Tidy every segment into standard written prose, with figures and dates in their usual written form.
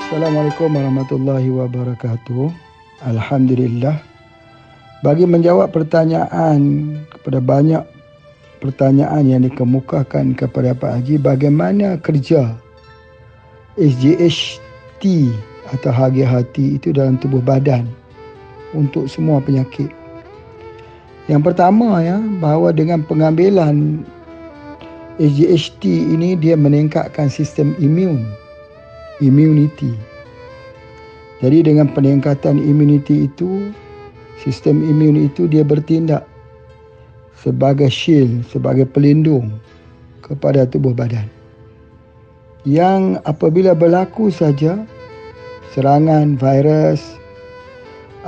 Assalamualaikum warahmatullahi wabarakatuh. Alhamdulillah. Bagi menjawab pertanyaan kepada banyak pertanyaan yang dikemukakan kepada Pak Haji, bagaimana kerja SGHT atau hagi hati itu dalam tubuh badan untuk semua penyakit. Yang pertama bahawa dengan pengambilan SGHT ini dia meningkatkan sistem immunity. Jadi dengan peningkatan immunity itu, sistem imun itu dia bertindak sebagai shield, sebagai pelindung kepada tubuh badan. Yang apabila berlaku saja serangan virus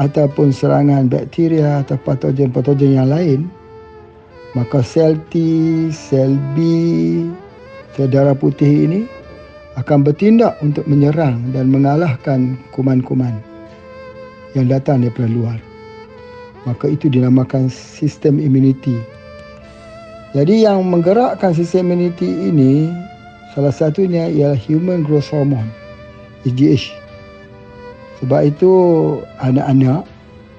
ataupun serangan bakteria atau patogen-patogen yang lain, maka sel T, sel B, sel darah putih ini akan bertindak untuk menyerang dan mengalahkan kuman-kuman yang datang daripada luar. Maka itu dinamakan sistem immunity. Jadi yang menggerakkan sistem immunity ini salah satunya ialah human growth hormone, HGH. Sebab itu anak-anak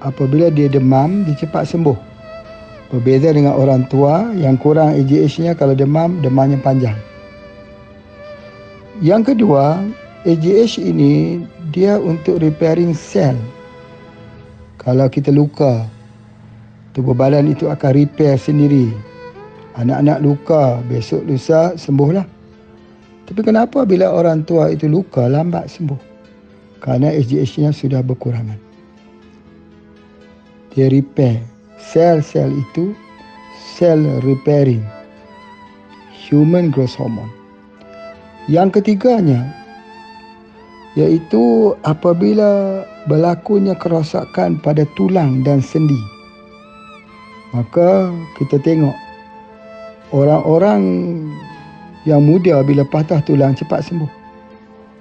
apabila dia demam, dia cepat sembuh. Berbeza dengan orang tua yang kurang HGH-nya, kalau demam, demamnya panjang. Yang kedua, HGH ini dia untuk repairing sel. Kalau kita luka, tubuh badan itu akan repair sendiri. Anak-anak luka, besok lusa sembuhlah. Tapi kenapa bila orang tua itu luka lambat sembuh? Kerana HGH-nya sudah berkurangan. Dia repair. Sel-sel itu sel repairing, human growth hormone. Yang ketiganya iaitu apabila berlakunya kerosakan pada tulang dan sendi, maka kita tengok orang-orang yang muda bila patah tulang cepat sembuh.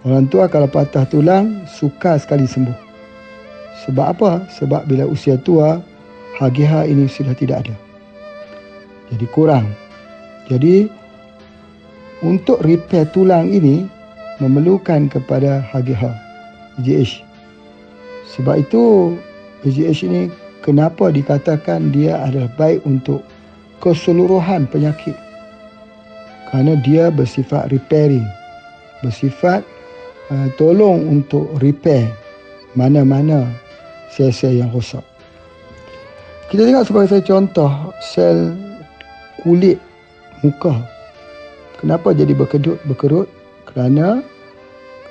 Orang tua kalau patah tulang sukar sekali sembuh. Sebab apa? Sebab bila usia tua, HGH ini sudah tidak ada. Jadi kurang. Jadi untuk repair tulang ini memerlukan kepada HGH. Sebab itu HGH ini kenapa dikatakan dia adalah baik untuk keseluruhan penyakit. Kerana dia bersifat repairing. Bersifat tolong untuk repair mana-mana sel-sel yang rosak. Kita tengok sebagai contoh sel kulit muka. Kenapa jadi berkerut? Kerana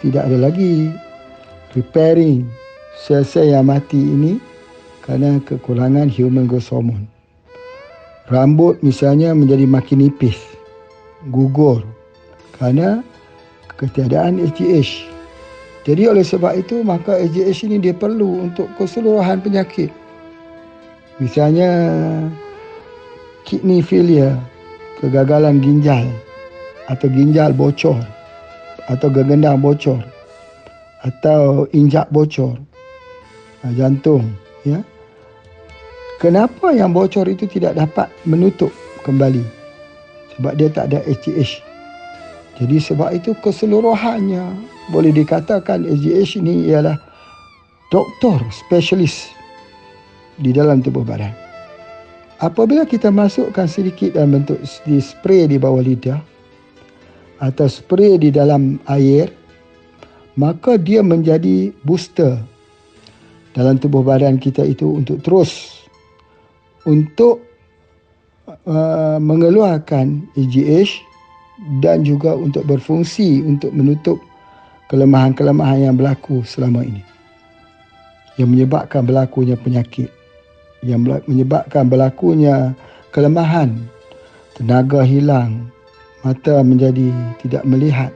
tidak ada lagi repairing sel-sel yang mati ini kerana kekurangan human growth hormone. Rambut misalnya menjadi makin nipis, gugur kerana ketiadaan HGH. Jadi oleh sebab itu maka HGH ini dia perlu untuk keseluruhan penyakit. Misalnya kidney failure, kegagalan ginjal, atau ginjal bocor, atau gegendang bocor, atau injak bocor, jantung. Kenapa yang bocor itu tidak dapat menutup kembali? Sebab dia tak ada HGH. Jadi sebab itu keseluruhannya boleh dikatakan HGH ini ialah doktor spesialis di dalam tubuh badan. Apabila kita masukkan sedikit dalam bentuk spray di bawah lidah atau spray di dalam air, maka dia menjadi booster dalam tubuh badan kita itu untuk terus untuk mengeluarkan HGH dan juga untuk berfungsi untuk menutup kelemahan-kelemahan yang berlaku selama ini, yang menyebabkan berlakunya penyakit, yang menyebabkan berlakunya kelemahan, tenaga hilang, mata menjadi tidak melihat,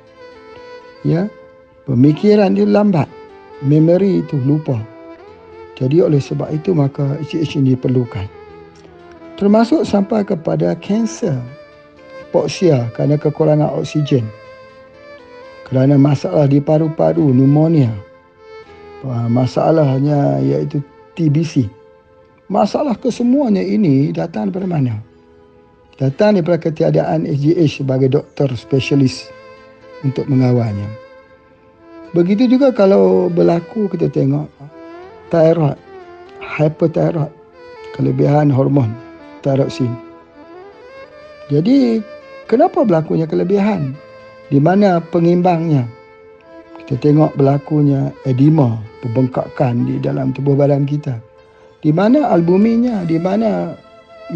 pemikiran dia lambat, memori itu lupa. Jadi oleh sebab itu maka HGH ini diperlukan. Termasuk sampai kepada kanser, hipoksia kerana kekurangan oksigen, kerana masalah di paru-paru, pneumonia, masalahnya iaitu TBC. Masalah kesemuanya ini datang daripada mana? Datang daripada ketiadaan HGH sebagai doktor spesialis untuk mengawalnya. Begitu juga kalau berlaku kita tengok thyroid, hyperthyroid, kelebihan hormon thyroxine. Jadi kenapa berlakunya kelebihan? Di mana pengimbangnya? Kita tengok berlakunya edema, pembengkakan di dalam tubuh badan kita. Di mana albuminnya? Di mana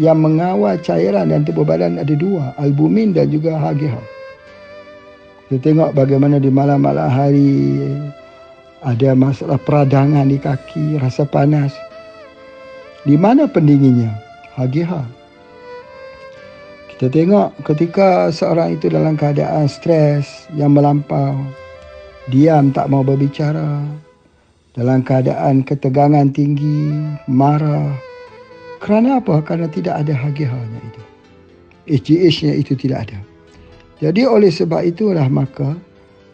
yang mengawal cairan dan tubuh badan ada dua, albumin dan juga HGH. Kita tengok bagaimana di malam-malam hari ada masalah peradangan di kaki, rasa panas. Di mana pendinginnya? HGH. Kita tengok ketika seorang itu dalam keadaan stres yang melampau, diam tak mau berbicara, dalam keadaan ketegangan tinggi, marah. Kerana apa? Kerana tidak ada HGH-nya itu. HGH-nya itu tidak ada. Jadi oleh sebab itulah maka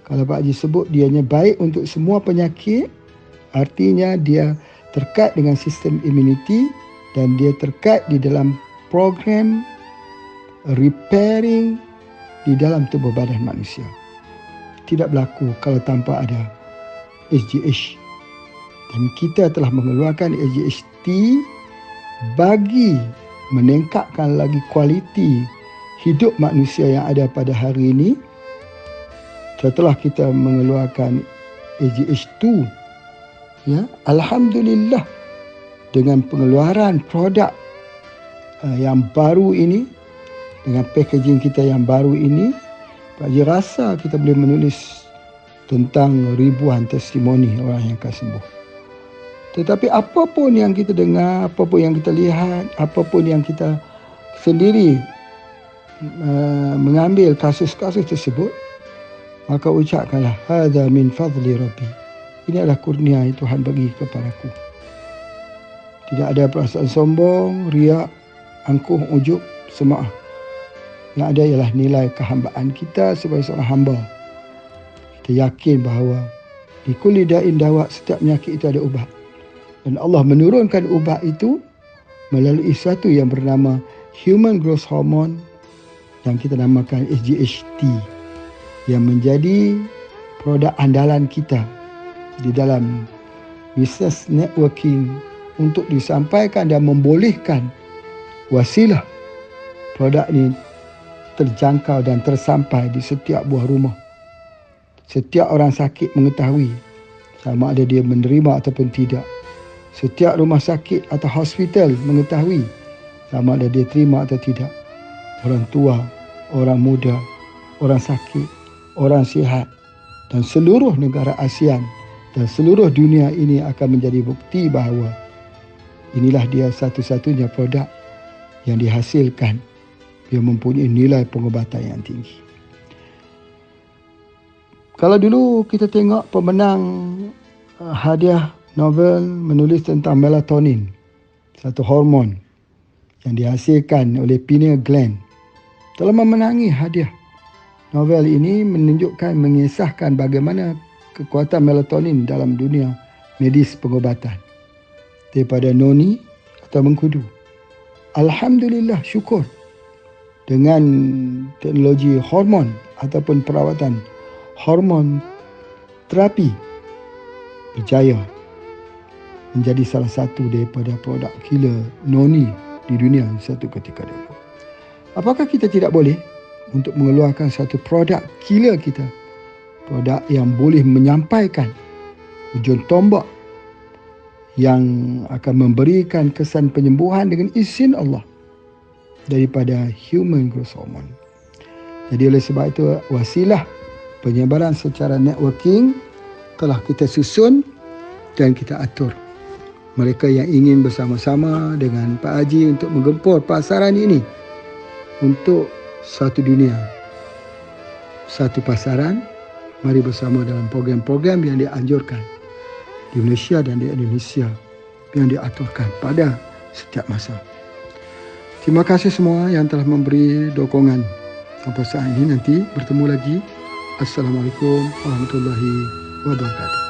kalau Pak Haji sebut dianya baik untuk semua penyakit, artinya dia terkait dengan sistem imuniti dan dia terkait di dalam program repairing di dalam tubuh badan manusia. Tidak berlaku kalau tanpa ada SGH. Dan kita telah mengeluarkan SGHT bagi meningkatkan lagi kualiti hidup manusia yang ada pada hari ini. Setelah kita mengeluarkan SGH2, ya, alhamdulillah dengan pengeluaran produk yang baru ini, dengan packaging kita yang baru ini, Pak Haji rasa kita boleh menulis tentang ribuan testimoni orang yang akan sembuh. Tetapi apapun yang kita dengar, apapun yang kita lihat, apapun yang kita sendiri mengambil kasus-kasus tersebut, maka ucapkanlah hadza min fadli rabbi. Ini adalah kurnia yang Tuhan bagi kepadaku. Tidak ada perasaan sombong, riak, angkuh, ujub, semaah. Yang ada ialah nilai kehambaan kita sebagai seorang hamba. Kita yakin bahawa di kulli da'in dawa, setiap penyakit itu ada ubat. Dan Allah menurunkan ubat itu melalui sesuatu yang bernama Human Growth Hormone yang kita namakan SGHT, yang menjadi produk andalan kita di dalam business networking untuk disampaikan dan membolehkan wasilah produk ini terjangkau dan tersampai di setiap buah rumah. Setiap orang sakit mengetahui sama ada dia menerima ataupun tidak. Setiap rumah sakit atau hospital mengetahui sama ada dia terima atau tidak. Orang tua, orang muda, orang sakit, orang sihat dan seluruh negara ASEAN dan seluruh dunia ini akan menjadi bukti bahawa inilah dia satu-satunya produk yang dihasilkan yang mempunyai nilai pengobatan yang tinggi. Kalau dulu kita tengok pemenang hadiah Nobel menulis tentang melatonin, satu hormon yang dihasilkan oleh pineal gland, telah memenangi hadiah Nobel ini, menunjukkan, mengisahkan bagaimana kekuatan melatonin dalam dunia medis pengobatan daripada noni atau mengkudu. Alhamdulillah, syukur dengan teknologi hormon ataupun perawatan hormon terapi berjaya menjadi salah satu daripada produk killer noni di dunia satu ketika dahulu. Apakah kita tidak boleh untuk mengeluarkan satu produk killer kita, produk yang boleh menyampaikan ujung tombak yang akan memberikan kesan penyembuhan dengan izin Allah daripada Human Growth Hormone. Jadi oleh sebab itu wasilah penyebaran secara networking telah kita susun dan kita atur. Mereka yang ingin bersama-sama dengan Pak Haji untuk menggempur pasaran ini untuk satu dunia, satu pasaran, mari bersama dalam program-program yang dianjurkan di Malaysia dan di Indonesia yang diaturkan pada setiap masa. Terima kasih semua yang telah memberi dukungan sampai saat ini. Nanti bertemu lagi. Assalamualaikum warahmatullahi wabarakatuh.